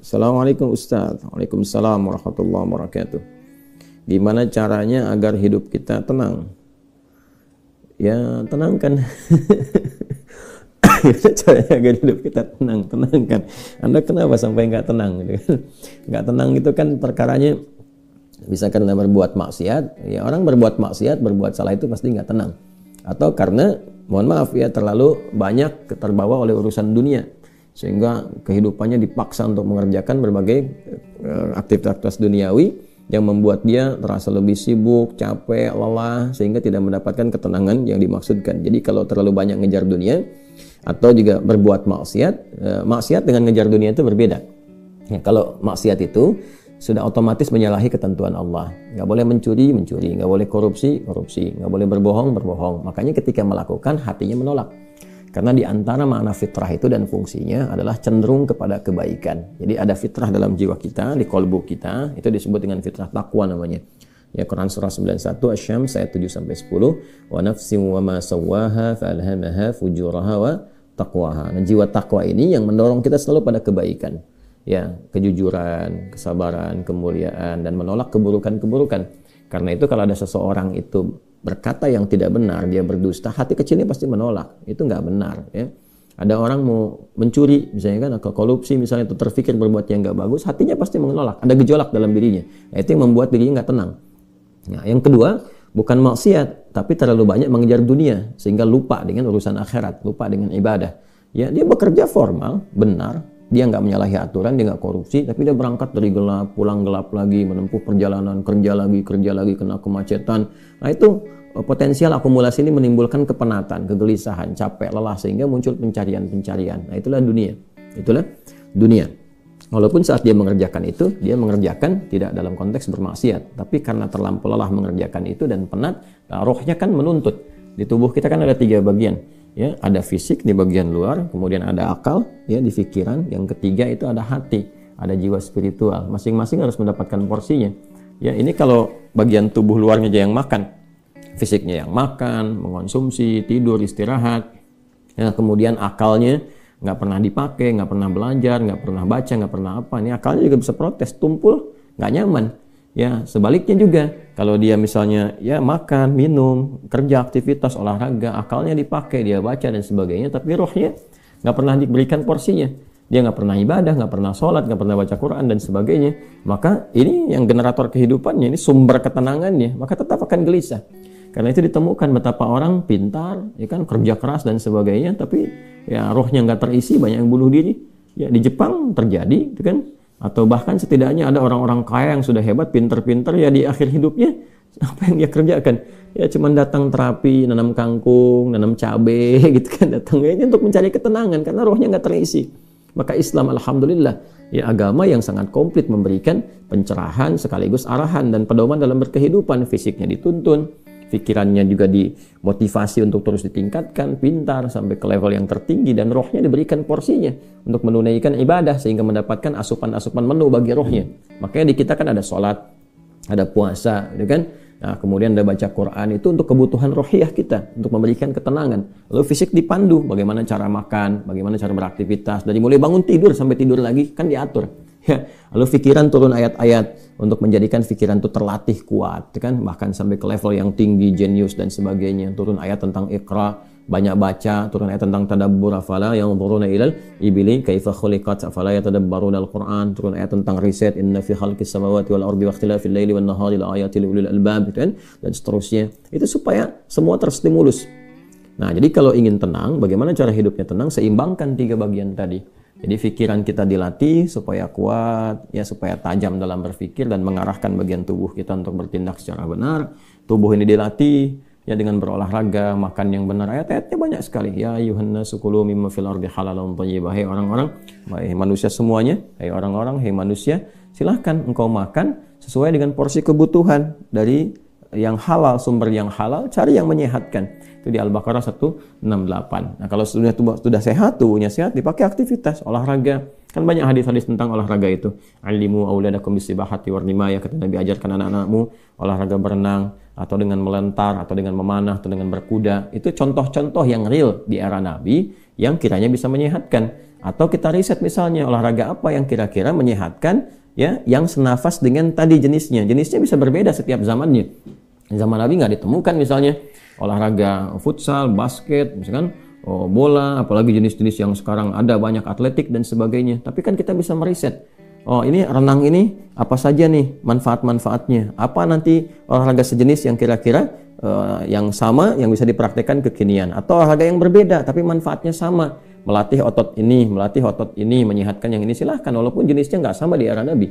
Assalamualaikum Ustaz. Waalaikumsalam warahmatullahi wabarakatuh. Gimana caranya agar hidup kita tenang? Ya, tenangkan. Gimana caranya agar hidup kita tenang? Tenangkan. Anda kenapa sampai nggak tenang? Nggak tenang itu kan perkaranya bisa karena berbuat maksiat. Ya, orang berbuat maksiat, berbuat salah itu pasti nggak tenang. Atau karena, mohon maaf ya, terlalu banyak terbawa oleh urusan dunia, sehingga kehidupannya dipaksa untuk mengerjakan berbagai aktivitas duniawi yang membuat dia terasa lebih sibuk, capek, lelah, sehingga tidak mendapatkan ketenangan yang dimaksudkan. Jadi kalau terlalu banyak ngejar dunia atau juga berbuat maksiat, maksiat dengan ngejar dunia itu berbeda. Ya, kalau maksiat itu sudah otomatis menyalahi ketentuan Allah. Nggak boleh mencuri, nggak boleh korupsi, nggak boleh berbohong. Makanya ketika melakukan, hatinya menolak. Karena di antara makna fitrah itu dan fungsinya adalah cenderung kepada kebaikan. Jadi ada fitrah dalam jiwa kita, di kolbu kita, itu disebut dengan fitrah takwa namanya. Ya, Quran surah 91 Asy-Syams ayat 7-10, wa nafsin wa ma sawwaha fa'alhamaha fujuraha wa taqwaha. Nah, jiwa takwa ini yang mendorong kita selalu pada kebaikan. Ya, kejujuran, kesabaran, kemuliaan, dan menolak keburukan-keburukan. Karena itu kalau ada seseorang itu berkata yang tidak benar, dia berdusta, hati kecilnya pasti menolak. Itu nggak benar. Ya. Ada orang mau mencuri, misalnya kan, atau korupsi, misalnya, itu terfikir berbuat yang nggak bagus, hatinya pasti menolak. Ada gejolak dalam dirinya. Nah, itu yang membuat dirinya nggak tenang. Nah, yang kedua, bukan maksiat, tapi terlalu banyak mengejar dunia, sehingga lupa dengan urusan akhirat, lupa dengan ibadah. Ya, dia bekerja formal, benar, dia nggak menyalahi aturan, dia nggak korupsi, tapi dia berangkat dari gelap, pulang gelap lagi, menempuh perjalanan, kerja lagi, kena kemacetan. Nah, itu potensial akumulasi ini menimbulkan kepenatan, kegelisahan, capek, lelah, sehingga muncul pencarian. Nah, itulah dunia. Walaupun saat dia mengerjakan itu, dia mengerjakan tidak dalam konteks bermaksiat, tapi karena terlampau lelah mengerjakan itu dan penat, nah, rohnya kan menuntut. Di tubuh kita kan ada 3 bagian. Ya, ada fisik di bagian luar, kemudian ada akal, ya, di pikiran, yang ketiga itu ada hati, ada jiwa spiritual. Masing-masing harus mendapatkan porsinya. Ya, ini kalau bagian tubuh luarnya aja yang makan, fisiknya yang makan, mengonsumsi, tidur, istirahat. Ya, kemudian akalnya nggak pernah dipakai, nggak pernah belajar, nggak pernah baca, nggak pernah apa. Ini akalnya juga bisa protes, tumpul, nggak nyaman. Ya, sebaliknya juga, kalau dia misalnya ya makan, minum, kerja, aktivitas, olahraga, akalnya dipakai, dia baca dan sebagainya, tapi rohnya nggak pernah diberikan porsinya. Dia nggak pernah ibadah, nggak pernah sholat, nggak pernah baca Quran dan sebagainya. Maka ini yang generator kehidupannya, ini sumber ketenangannya, maka tetap akan gelisah. Karena itu ditemukan betapa orang pintar, ya kan, kerja keras dan sebagainya, tapi ya rohnya nggak terisi, banyak yang bunuh diri. Ya, di Jepang terjadi, itu kan. Atau bahkan setidaknya ada orang-orang kaya yang sudah hebat, pinter-pinter, ya di akhir hidupnya apa yang dia kerjakan? Ya cuma datang terapi, nanam kangkung, nanam cabai gitu kan, datangnya ini untuk mencari ketenangan karena rohnya nggak terisi. Maka Islam, alhamdulillah, ya agama yang sangat komplit, memberikan pencerahan sekaligus arahan dan pedoman dalam berkehidupan. Fisiknya dituntun, pikirannya juga dimotivasi untuk terus ditingkatkan, pintar sampai ke level yang tertinggi, dan rohnya diberikan porsinya untuk menunaikan ibadah sehingga mendapatkan asupan-asupan menu bagi rohnya. Makanya di kita kan ada sholat, ada puasa, gitu kan? Nah, kemudian ada baca Quran, itu untuk kebutuhan rohiyah kita, untuk memberikan ketenangan. Lalu fisik dipandu, bagaimana cara makan, bagaimana cara beraktivitas, dari mulai bangun tidur sampai tidur lagi kan diatur. Ya, lalu pikiran turun ayat-ayat untuk menjadikan pikiran itu terlatih kuat, kan, bahkan sampai ke level yang tinggi, jenius dan sebagainya. Turun ayat tentang Iqra, banyak baca, turun ayat tentang tadabbur, afala yanzuruna ilal ibili kaifa khuliqat afala yatadabbaruna al-Qur'an, turun ayat tentang riset, inna fi khalqis samawati wal ardi wa ikhtilafil laili wan nahari la ayatil liulil albab, kan, dan seterusnya. Itu supaya semua terstimulus. Nah, jadi kalau ingin tenang, bagaimana cara hidupnya tenang? Seimbangkan 3 bagian tadi. Jadi pikiran kita dilatih supaya kuat, ya, supaya tajam dalam berpikir dan mengarahkan bagian tubuh kita untuk bertindak secara benar. Tubuh ini dilatih ya dengan berolahraga, makan yang benar. Ayat-ayatnya banyak sekali. Ya ayyuhannasu kulu mimma fil ardi halalan thayyibah. Hai orang-orang, hai manusia semuanya, hai orang-orang, hai manusia, silahkan engkau makan sesuai dengan porsi kebutuhan dari yang halal, sumber yang halal, cari yang menyehatkan. Itu di Al-Baqarah 168. Nah, kalau sudah sehat, tubuhnya sehat, dipakai aktivitas, olahraga. Kan banyak hadis-hadis tentang olahraga itu. Alimu auladakum bisibahati warnimaya, kata Nabi, ajarkan anak-anakmu olahraga berenang, atau dengan melentar, atau dengan memanah, atau dengan berkuda. Itu contoh-contoh yang real di era Nabi, yang kiranya bisa menyehatkan. Atau kita riset misalnya olahraga apa yang kira-kira menyehatkan, ya, yang senafas dengan tadi jenisnya. Jenisnya bisa berbeda setiap zamannya. Zaman Nabi nggak ditemukan misalnya olahraga futsal, basket, misalkan bola, apalagi jenis-jenis yang sekarang ada banyak atletik dan sebagainya. Tapi kan kita bisa meriset. Oh, ini renang ini apa saja nih manfaat-manfaatnya? Apa nanti olahraga sejenis yang kira-kira yang sama yang bisa dipraktekkan kekinian, atau olahraga yang berbeda tapi manfaatnya sama, melatih otot ini, menyehatkan yang ini, silahkan, walaupun jenisnya nggak sama di era Nabi.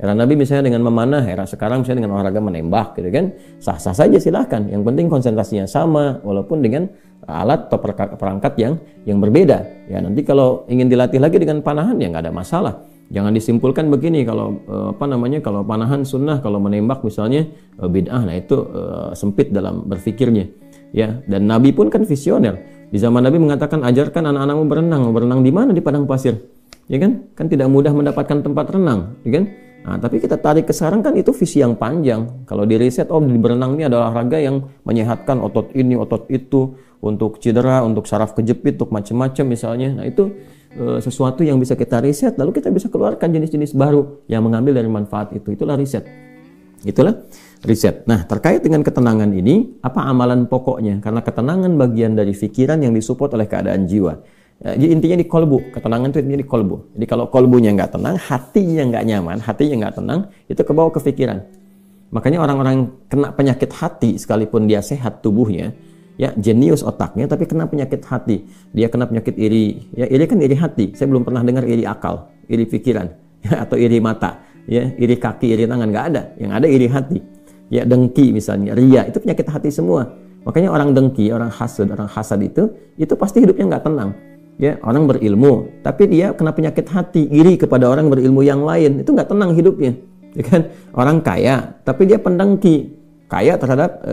Era Nabi misalnya dengan memanah, era sekarang misalnya dengan olahraga menembak gitu kan, sah-sah saja, silahkan. Yang penting konsentrasinya sama walaupun dengan alat atau perangkat yang berbeda. Ya, nanti kalau ingin dilatih lagi dengan panahan ya nggak ada masalah. Jangan disimpulkan begini, kalau kalau panahan sunnah, kalau menembak misalnya bid'ah, nah itu sempit dalam berfikirnya. Ya, dan Nabi pun kan visioner. Di zaman Nabi mengatakan, ajarkan anak-anakmu berenang. Berenang di mana? Di padang pasir. Ya kan? Kan tidak mudah mendapatkan tempat renang, ya kan? Nah, tapi kita tarik ke sekarang kan itu visi yang panjang. Kalau di riset, di berenang ini adalah olahraga yang menyehatkan otot ini, otot itu, untuk cedera, untuk saraf kejepit, untuk macam-macam misalnya. Nah, itu sesuatu yang bisa kita riset, lalu kita bisa keluarkan jenis-jenis baru yang mengambil dari manfaat itu. Itulah riset. Nah, terkait dengan ketenangan ini, apa amalan pokoknya? Karena ketenangan bagian dari pikiran yang disupport oleh keadaan jiwa. Jadi intinya di kolbu. Ketenangan itu intinya di kolbu. Jadi kalau kolbunya nggak tenang, hatinya nggak nyaman, hatinya nggak tenang, itu kebawa ke pikiran. Makanya orang-orang yang kena penyakit hati, sekalipun dia sehat tubuhnya, ya, jenius otaknya, tapi kena penyakit hati. Dia kena penyakit iri. Ya, iri kan iri hati. Saya belum pernah dengar iri akal, iri pikiran, ya, atau iri mata, ya, iri kaki, iri tangan, nggak ada. Yang ada iri hati. Ya, dengki misalnya, ria, itu penyakit hati semua. Makanya orang dengki, orang hasad itu pasti hidupnya nggak tenang. Ya, orang berilmu, tapi dia kena penyakit hati, iri kepada orang berilmu yang lain, itu nggak tenang hidupnya. Ya kan? Orang kaya, tapi dia pendengki, kaya terhadap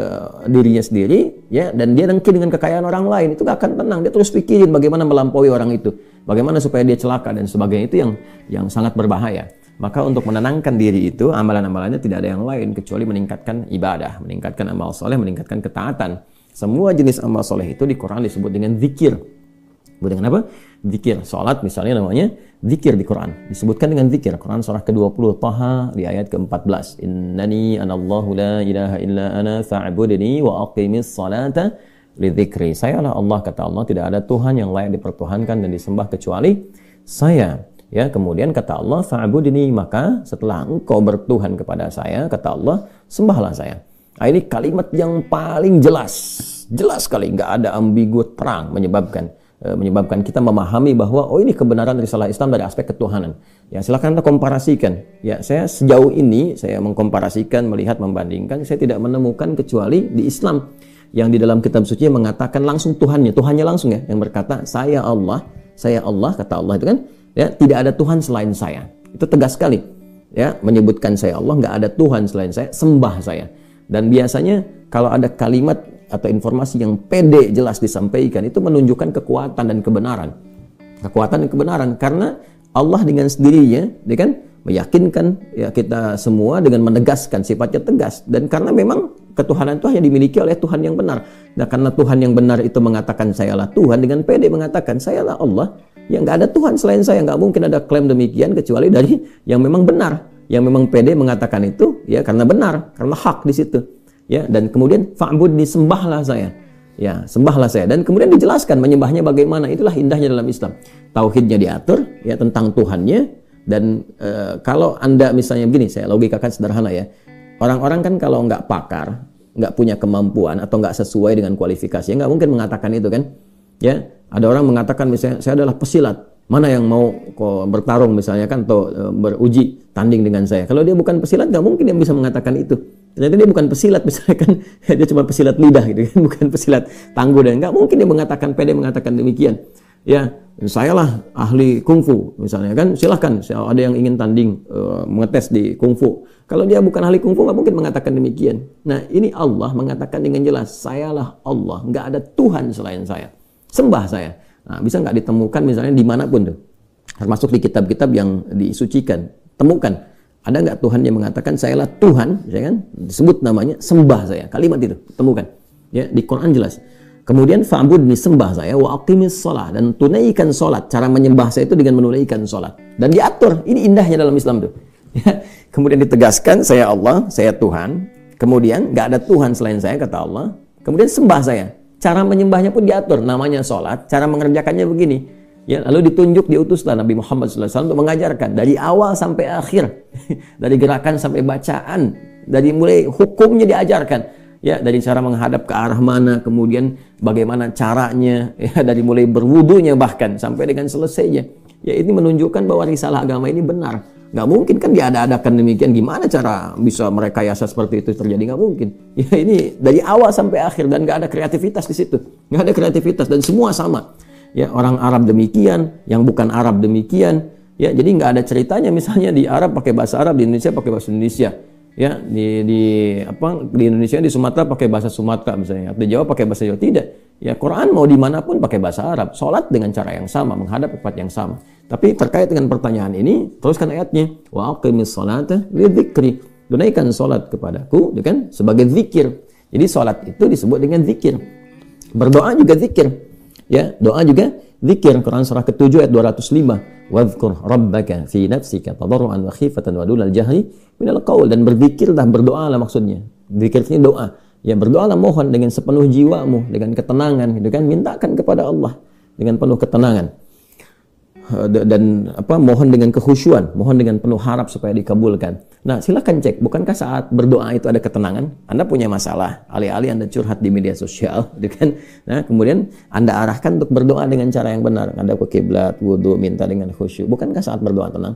dirinya sendiri, ya, dan dia dengki dengan kekayaan orang lain, itu gak akan tenang. Dia terus pikirin bagaimana melampaui orang itu, bagaimana supaya dia celaka dan sebagainya. Itu yang sangat berbahaya. Maka untuk menenangkan diri itu, amalan-amalannya tidak ada yang lain kecuali meningkatkan ibadah, meningkatkan amal soleh, meningkatkan ketaatan. Semua jenis amal soleh itu di Quran disebut dengan zikir. Disebut dengan apa? Zikir. Salat misalnya namanya zikir di Quran. Disebutkan dengan zikir. Quran surah ke-20 Taha di ayat ke-14. Innani anallahu la ilaha illa ana fa'budni wa aqimis salata li dzikri. Sayalah Allah, kata Allah, tidak ada Tuhan yang layak dipertuhankan dan disembah kecuali saya. Ya, kemudian kata Allah, fa'budni, maka setelah engkau bertuhan kepada saya, kata Allah, sembahlah saya. Nah, ini kalimat yang paling jelas sekali, nggak ada ambigu, terang, menyebabkan kita memahami bahwa ini kebenaran risalah Islam dari aspek ketuhanan. Ya, silakan kita komparasikan. Ya, saya sejauh ini saya mengkomparasikan, melihat, membandingkan, saya tidak menemukan kecuali di Islam yang di dalam kitab suci mengatakan langsung Tuhannya langsung, ya, yang berkata saya Allah, kata Allah itu kan, ya, tidak ada Tuhan selain saya. Itu tegas sekali. Ya, menyebutkan saya Allah, nggak ada Tuhan selain saya, sembah saya. Dan biasanya kalau ada kalimat atau informasi yang pede jelas disampaikan, itu menunjukkan kekuatan dan kebenaran. Karena Allah dengan sendirinya, dia kan meyakinkan, ya, kita semua dengan menegaskan sifatnya tegas, dan karena memang ketuhanan itu hanya dimiliki oleh Tuhan yang benar. Nah, karena Tuhan yang benar itu mengatakan sayalah Tuhan, dengan pede mengatakan sayalah Allah, ya, nggak ada Tuhan selain saya. Nggak mungkin ada klaim demikian kecuali dari yang memang benar, yang memang pede mengatakan itu, ya, karena benar, karena hak di situ. Ya, dan kemudian fa'budni, sembahlah saya. Ya, sembahlah saya. Dan kemudian dijelaskan menyembahnya bagaimana. Itulah indahnya dalam Islam. Tauhidnya diatur, ya, tentang Tuhannya. Dan kalau Anda misalnya begini, saya logikakan sederhana, ya. Orang-orang kan kalau nggak pakar, nggak punya kemampuan atau nggak sesuai dengan kualifikasi, nggak mungkin mengatakan itu kan. Ya, ada orang mengatakan misalnya saya adalah pesilat. Mana yang mau bertarung misalnya kan, atau beruji tanding dengan saya. Kalau dia bukan pesilat, nggak mungkin dia bisa mengatakan itu. Ternyata dia bukan pesilat misalnya kan, dia cuma pesilat lidah gitu kan, bukan pesilat tangguh, dan nggak mungkin dia mengatakan, pede mengatakan demikian. Ya, saya lah ahli kungfu misalnya kan, silahkan ada yang ingin tanding mengetes di kungfu. Kalau dia bukan ahli kungfu, nggak mungkin mengatakan demikian. Nah, ini Allah mengatakan dengan jelas, sayalah Allah, nggak ada Tuhan selain saya, sembah saya. Nah, bisa nggak ditemukan misalnya dimanapun tuh, termasuk di kitab-kitab yang disucikan, temukan. Ada nggak Tuhan yang mengatakan sayalah Tuhan, ya kan? Disebut namanya, sembah saya. Kalimat itu temukan. Ya, di Quran jelas. Kemudian fa'budni, sembah saya, wa aqimis shalah, dan tunaikan salat. Cara menyembah saya itu dengan menunaikan salat. Dan diatur. Ini indahnya dalam Islam tuh. Ya. Kemudian ditegaskan, saya Allah, saya Tuhan. Kemudian nggak ada Tuhan selain saya, kata Allah. Kemudian sembah saya. Cara menyembahnya pun diatur. Namanya salat. Cara mengerjakannya begini. Ya, lalu ditunjuk, diutuslah Nabi Muhammad SAW untuk mengajarkan dari awal sampai akhir, dari gerakan sampai bacaan, dari mulai hukumnya diajarkan. Ya, dari cara menghadap ke arah mana, kemudian bagaimana caranya, ya, dari mulai berwudunya bahkan sampai dengan selesainya. Ya, ini menunjukkan bahwa risalah agama ini benar. Nggak mungkin kan diada-adakan demikian. Gimana cara bisa merekayasa seperti itu terjadi? Nggak mungkin. Ya, ini dari awal sampai akhir dan nggak ada kreativitas di situ. Nggak ada kreativitas dan semua sama. Ya, orang Arab demikian, yang bukan Arab demikian. Ya, jadi nggak ada ceritanya misalnya di Arab pakai bahasa Arab, di Indonesia pakai bahasa Indonesia. Ya, di Indonesia, di Sumatera pakai bahasa Sumatera misalnya, di Jawa pakai bahasa Jawa. Tidak. Ya, Quran mau dimanapun pakai bahasa Arab. Salat dengan cara yang sama, menghadap ke tempat yang sama. Tapi terkait dengan pertanyaan ini, teruskan ayatnya. Wa aqimis salata lidzikri. Tunaikan salat kepadaku, kan, sebagai zikir. Jadi salat itu disebut dengan zikir. Berdoa juga zikir. Ya, doa juga zikir. Quran surah ke-7 ayat 205. Wadhkur rabbaka fi nafsika tadarruan wa khifatan wa dunal jahri minal qaul, dan berzikirlah, berdoalah maksudnya. Zikir ini doa. Ya, berdoalah, mohon dengan sepenuh jiwamu, dengan ketenangan, gitu kan, mintakan kepada Allah dengan penuh ketenangan. Dan mohon dengan kekhusyuan, mohon dengan penuh harap supaya dikabulkan. Nah, silakan cek, bukankah saat berdoa itu ada ketenangan? Anda punya masalah, alih-alih Anda curhat di media sosial, gitu kan? Nah, kemudian Anda arahkan untuk berdoa dengan cara yang benar. Anda ke kiblat, wudu, minta dengan khusyuk. Bukankah saat berdoa tenang?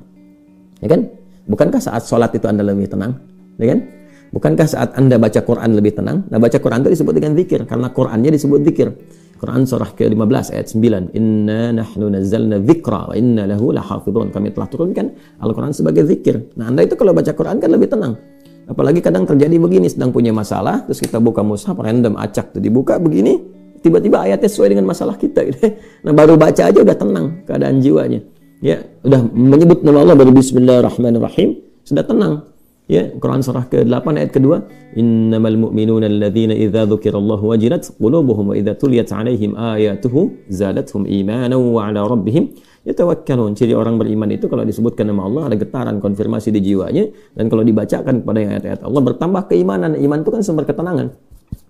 Ya kan? Bukankah saat sholat itu Anda lebih tenang? Ya kan? Bukankah saat Anda baca Quran lebih tenang? Nah, baca Quran itu disebut dengan zikir, karena Qurannya disebut zikir. Quran surah ke-15 ayat 9. Inna nahnu nazzalna dzikra wa inna lahu lahafidhun. Kami telah turunkan Al-Quran sebagai zikir. Nah, Anda itu kalau baca Quran kan lebih tenang. Apalagi kadang terjadi begini, sedang punya masalah, terus kita buka mushaf random, acak tuh dibuka begini, tiba-tiba ayatnya sesuai dengan masalah kita gitu. Nah, baru baca aja udah tenang keadaan jiwanya. Ya, udah menyebut nama Allah baru bismillahirrahmanirrahim, sudah tenang. Ya, Quran surah ke-8 ayat kedua, innamal mu'minuna alladzina idza dzukirallahu wajilat qulubuhum wa idza tuliyat 'alaihim ayatuhu zadatuhum imanan wa 'ala rabbihim yatawakkalun. Ciri orang beriman itu kalau disebutkan nama Allah ada getaran konfirmasi di jiwanya, dan kalau dibacakan kepada ayat-ayat Allah bertambah keimanan. Iman itu kan sumber ketenangan.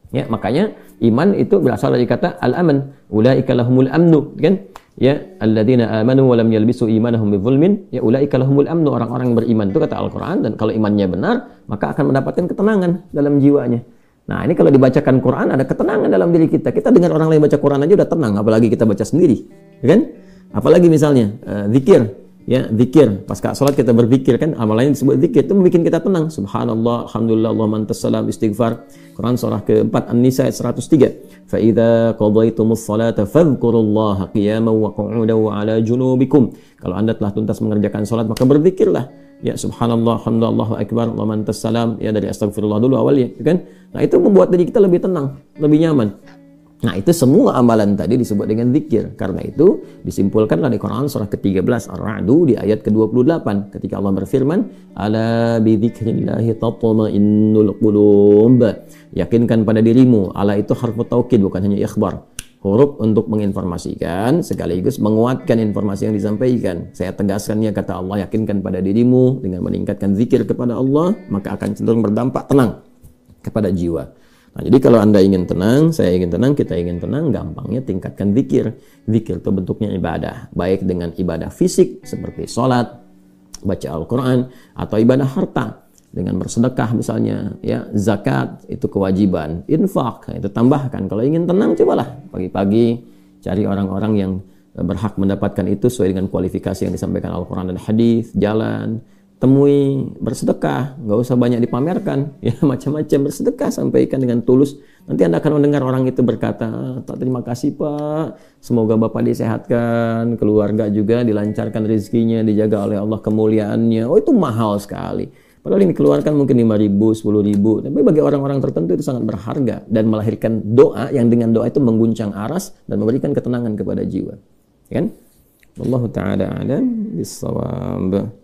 Ya, makanya iman itu berasal dari kata al-aman. Ulaika lahumul amnu, kan? Ya, alladzina amanu wa lam yalbisu imanahum bidzulmin, ya ulaika lahumul amnu. Orang-orang yang beriman itu kata Al-Qur'an, dan kalau imannya benar, maka akan mendapatkan ketenangan dalam jiwanya. Nah, ini kalau dibacakan Quran ada ketenangan dalam diri kita. Kita dengar orang lain baca Quran aja udah tenang, apalagi kita baca sendiri, kan? Apalagi misalnya zikir. Ya, zikir. Pasca salat kita berzikir, kan, amalannya disebut zikir. Itu membuat kita tenang. Subhanallah, alhamdulillah, Allahumma antas salam, istighfar. Quran surah ke-4 An-Nisa ayat 103. Fa idza qadaytumus salata fadhkurullaha qiyaman wa qu'udan wa 'ala junubikum. Kalau Anda telah tuntas mengerjakan salat, maka berzikirlah. Ya, subhanallah, alhamdulillah, Allahu akbar, Allahumma antas salam. Ya, dari astagfirullah dulu awalnya, kan? Nah, itu membuat diri kita lebih tenang, lebih nyaman. Nah, itu semua amalan tadi disebut dengan zikir. Karena itu disimpulkanlah di Quran surah ke-13 Ar-Ra'du di ayat ke-28 ketika Allah berfirman, ala bi dzikrillahi tatma'innul qulub. Yakinkan pada dirimu. Ala itu harfu taukid, bukan hanya ikhbar. Huruf untuk menginformasikan sekaligus menguatkan informasi yang disampaikan. Saya tegaskannya, kata Allah, yakinkan pada dirimu dengan meningkatkan zikir kepada Allah, maka akan cenderung berdampak tenang kepada jiwa. Nah, jadi kalau Anda ingin tenang, saya ingin tenang, kita ingin tenang, gampangnya tingkatkan zikir. Zikir itu bentuknya ibadah, baik dengan ibadah fisik seperti sholat, baca Al-Quran, atau ibadah harta dengan bersedekah misalnya, ya, zakat itu kewajiban, infak itu tambahkan. Kalau ingin tenang, cobalah pagi-pagi cari orang-orang yang berhak mendapatkan itu sesuai dengan kualifikasi yang disampaikan Al-Quran dan hadis, jalan, temui, bersedekah, nggak usah banyak dipamerkan, ya, macam-macam, bersedekah, sampaikan dengan tulus. Nanti Anda akan mendengar orang itu berkata, terima kasih Pak, semoga Bapak disehatkan, keluarga juga dilancarkan rezekinya, dijaga oleh Allah kemuliaannya. Oh, itu mahal sekali. Padahal ini dikeluarkan mungkin 5.000, 10.000, tapi bagi orang-orang tertentu itu sangat berharga dan melahirkan doa yang dengan doa itu mengguncang aras dan memberikan ketenangan kepada jiwa. Kan? Wallahu ta'ala a'lam bis-shawab.